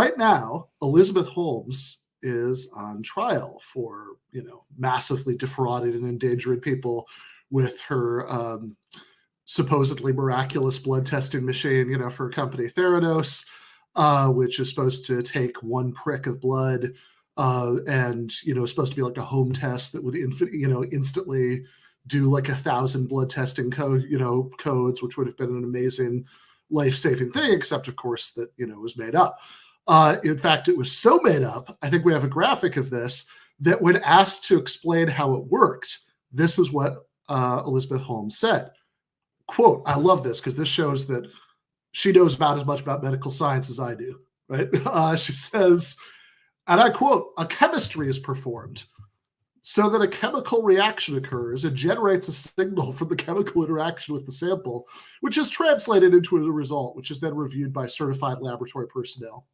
right now, Elizabeth Holmes is on trial for, massively defrauding and endangering people with her supposedly miraculous blood testing machine, for her company Theranos, which is supposed to take one prick of blood and, supposed to be like a home test that would, instantly do like 1,000 blood testing codes, which would have been an amazing life-saving thing, except of course that, it was made up. In fact, it was so made up, I think we have a graphic of this, that when asked to explain how it worked, this is what Elizabeth Holmes said. Quote, I love this because this shows that she knows about as much about medical science as I do, right? She says, and I quote, a chemistry is performed so that a chemical reaction occurs and generates a signal from the chemical interaction with the sample, which is translated into a result, which is then reviewed by certified laboratory personnel.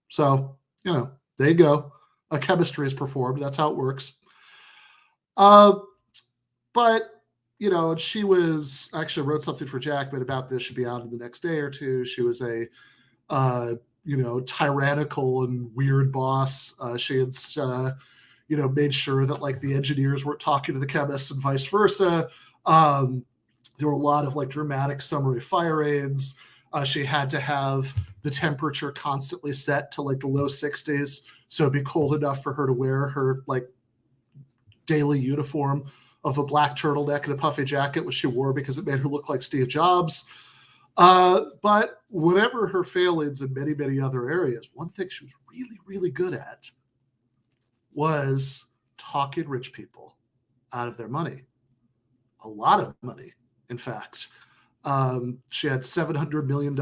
So, there you go. A chemistry is performed. That's how it works. But, she was actually wrote something for Jacobin about this. Should be out in the next day or two. She was a, tyrannical and weird boss. She had, made sure that like the engineers weren't talking to the chemists and vice versa. There were a lot of like dramatic summary firings. She had to have the temperature constantly set to like the low 60s. So it'd be cold enough for her to wear her like daily uniform of a black turtleneck and a puffy jacket, which she wore because it made her look like Steve Jobs. But whatever her failings in many, many other areas, one thing she was really, really good at was talking rich people out of their money. A lot of money, in fact. She had $700 million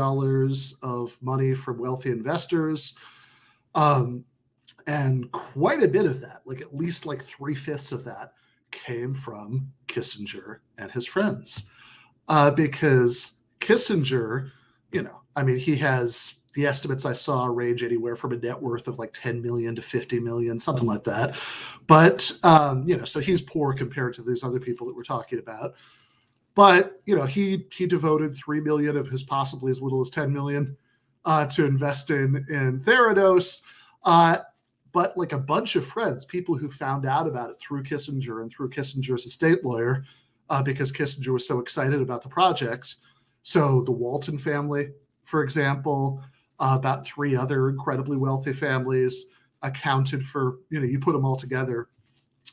of money from wealthy investors. And quite a bit of that, like at least like 3/5 of that, came from Kissinger and his friends. Because Kissinger, he has, the estimates I saw range anywhere from a net worth of like 10 million to 50 million, something like that. But, so he's poor compared to these other people that we're talking about. But, he devoted 3 million of his possibly as little as 10 million to invest in Theranos. But like a bunch of friends, people who found out about it through Kissinger and through Kissinger's estate lawyer, because Kissinger was so excited about the project. So the Walton family, for example, about 3 other incredibly wealthy families accounted for, you put them all together,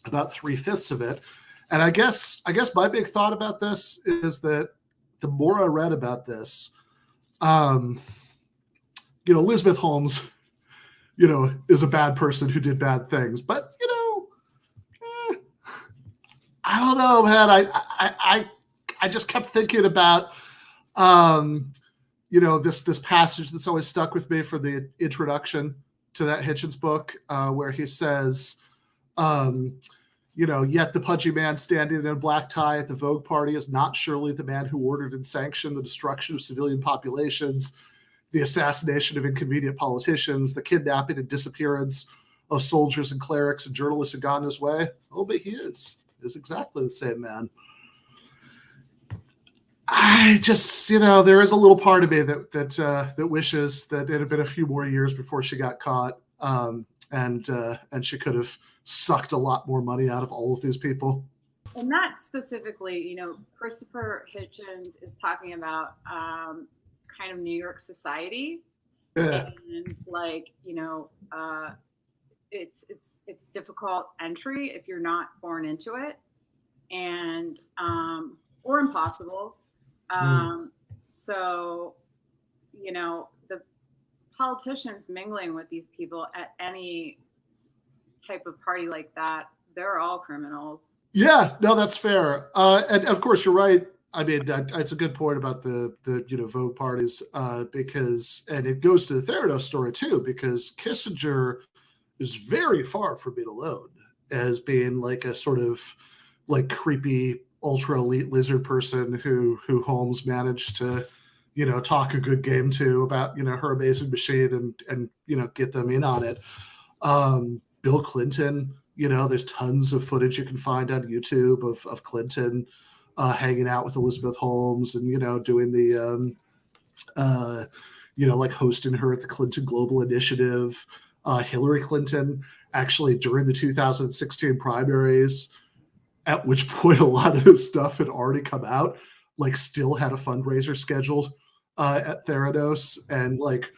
about 3/5 of it. And I guess my big thought about this is that the more I read about this, Elizabeth Holmes, is a bad person who did bad things. But, I don't know, man. I just kept thinking about, this passage that's always stuck with me for the introduction to that Hitchens book, where he says, yet the pudgy man standing in a black tie at the Vogue party is not surely the man who ordered and sanctioned the destruction of civilian populations, the assassination of inconvenient politicians, the kidnapping and disappearance of soldiers and clerics and journalists who got in his way. Oh, but he is exactly the same man. I just, there is a little part of me that wishes that it had been a few more years before she got caught, and she could have sucked a lot more money out of all of these people. And not specifically, Christopher Hitchens is talking about kind of New York society, and like, it's difficult entry if you're not born into it, and or impossible. So, the politicians mingling with these people at any type of party like that, they're all criminals. Yeah, no, that's fair. And of course, you're right. I mean, it's a good point about the Vogue parties, because, and it goes to the Theranos story too, because Kissinger is very far from being alone as being like a sort of like creepy ultra elite lizard person who Holmes managed to, talk a good game to about, her amazing machine and get them in on it. Bill Clinton, there's tons of footage you can find on YouTube of Clinton hanging out with Elizabeth Holmes and, doing the, like hosting her at the Clinton Global Initiative. Hillary Clinton, actually, during the 2016 primaries, at which point a lot of this stuff had already come out, like still had a fundraiser scheduled at Theranos. And like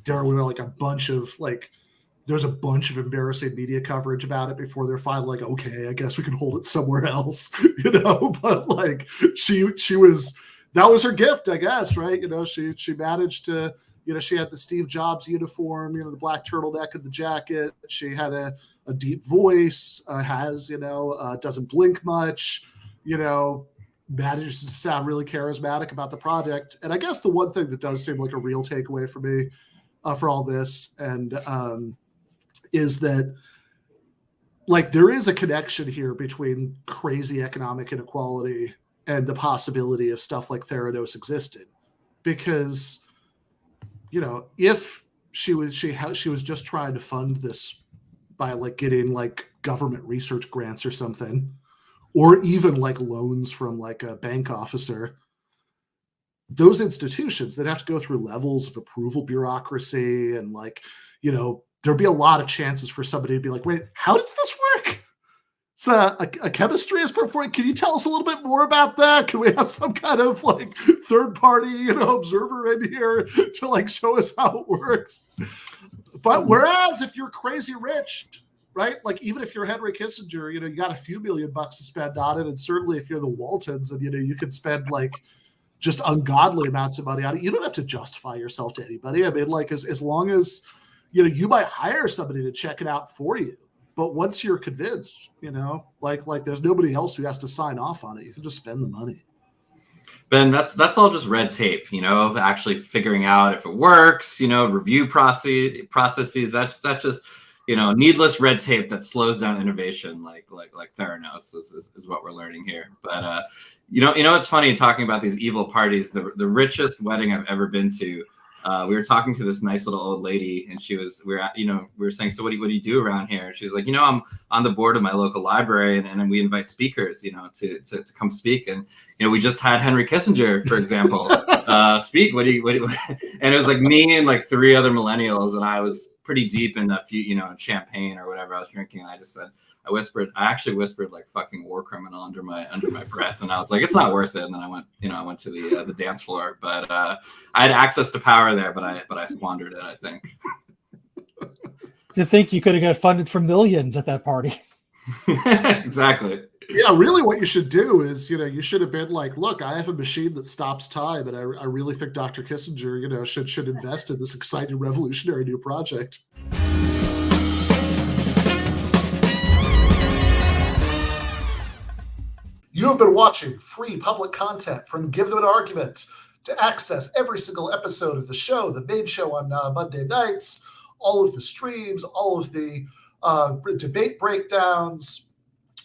there were like a bunch of like, there's a bunch of embarrassing media coverage about it before they're finally like, okay, I guess we can hold it somewhere else, but like she was, that was her gift, I guess, right? She managed to, she had the Steve Jobs uniform, the black turtleneck and the jacket. She had a deep voice, doesn't blink much, manages to sound really charismatic about the project. And I guess the one thing that does seem like a real takeaway for me for all this, and is that like there is a connection here between crazy economic inequality and the possibility of stuff like Theranos existed. Because, if she was just trying to fund this by like getting like government research grants or something, or even like loans from like a bank officer, those institutions that have to go through levels of approval bureaucracy, and like, there'd be a lot of chances for somebody to be like, wait, how does this work? It's a chemistry is performing. Can you tell us a little bit more about that? Can we have some kind of like third party, observer in here to like show us how it works? But whereas if you're crazy rich, right? Like even if you're Henry Kissinger, you got a few $1 million to spend on it. And certainly if you're the Waltons and, you can spend like just ungodly amounts of money on it, you don't have to justify yourself to anybody. I mean, like as long as, you might hire somebody to check it out for you. But once you're convinced, like there's nobody else who has to sign off on it. You can just spend the money. Ben, that's all just red tape, actually figuring out if it works, review processes. That's just, needless red tape that slows down innovation, like Theranos is what we're learning here. But it's funny talking about these evil parties. The richest wedding I've ever been to. We were talking to this nice little old lady, and we were saying, so what do you do around here? And she was like, I'm on the board of my local library, and we invite speakers, to come speak. And, we just had Henry Kissinger, for example, speak. What do you, and it was like me and like 3 other millennials. And I was pretty deep in a few, champagne or whatever I was drinking. And I just said, I actually whispered like fucking war criminal under my breath. And I was like, it's not worth it. And then I went to the dance floor, but I had access to power there, but I squandered it, I think. To think you could have got funded for millions at that party. Exactly. Yeah, really what you should do is, you should have been like, look, I have a machine that stops time. And I really think Dr. Kissinger, should invest in this exciting revolutionary new project. You have been watching free public content from Give Them an Argument. To access every single episode of the show, the main show on Monday nights, all of the streams, all of the debate breakdowns,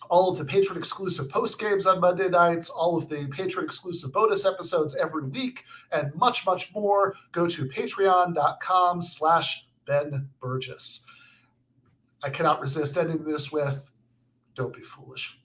all of the patron-exclusive post-games on Monday nights, all of the patron-exclusive bonus episodes every week, and much, much more, go to patreon.com/Ben Burgis. I cannot resist ending this with, don't be foolish.